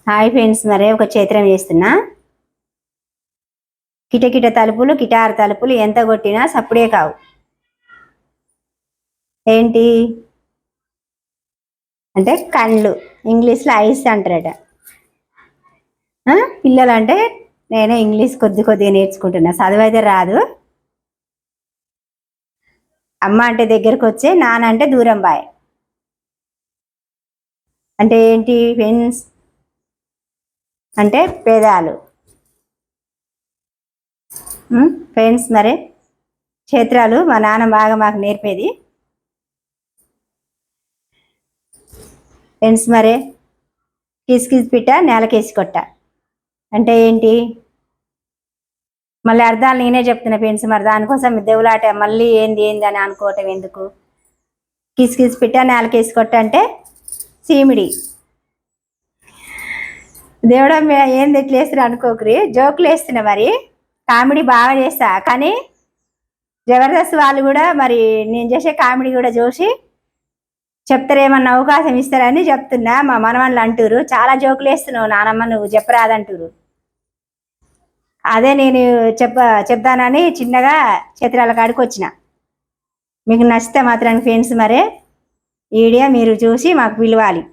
Hi friends, మరే ఒక చిత్రం చేస్తున్నా. కిటకిట తలుపులు, కిటారు తలుపులు ఎంత కొట్టినా సప్పుడే కావు. ఏంటి అంటే కళ్ళు, ఇంగ్లీష్లో ఐస్ అంటారట. పిల్లలు అంటే నేనే ఇంగ్లీష్ కొద్దిగా నేర్చుకుంటున్నా, చదువు అయితే రాదు. అమ్మ అంటే దగ్గరకు వచ్చే, నాన్న అంటే దూరం బాయ్. అంటే ఏంటి ఫ్రెండ్స్ అంటే పేదాలు. ఫ్రెండ్స్ మరి క్షేత్రాలు మా నాన్న బాగా మాకు నేర్పేది. ఫ్రెండ్స్ మరే కిస్ పిట్ట నేలకేసి కొట్ట అంటే ఏంటి? మళ్ళీ అర్థాలు నేనే చెప్తున్నా ఫ్రెండ్స్. మరి దానికోసం దేవులాట మళ్ళీ ఏంది అని అనుకోవటం ఎందుకు? కిస్ పిట్ట నేలకేసి కొట్ట అంటే సీమిడి. దేవుడా ఏంది ఎట్లా వేస్తున్నా అనుకోకరి, జోకులు వేస్తున్నా. మరి కామెడీ బాగా చేస్తా, కానీ జబర్దస్త్ వాళ్ళు కూడా మరి నేను చేసే కామెడీ కూడా చూసి చెప్తారేమన్నా అవకాశం ఇస్తారని చెప్తున్నా. మా మనవాళ్ళు అంటారు, చాలా జోకులు వేస్తున్నావు నానమ్మ, నువ్వు చెప్పరాదంటారు. అదే నేను చెప్తానని చిన్నగా చిత్రాల కాడికి వచ్చిన. మీకు నచ్చితే మాత్రం ఫ్రెండ్స్ మరే వీడియో మీరు చూసి మాకు పిలవాలి.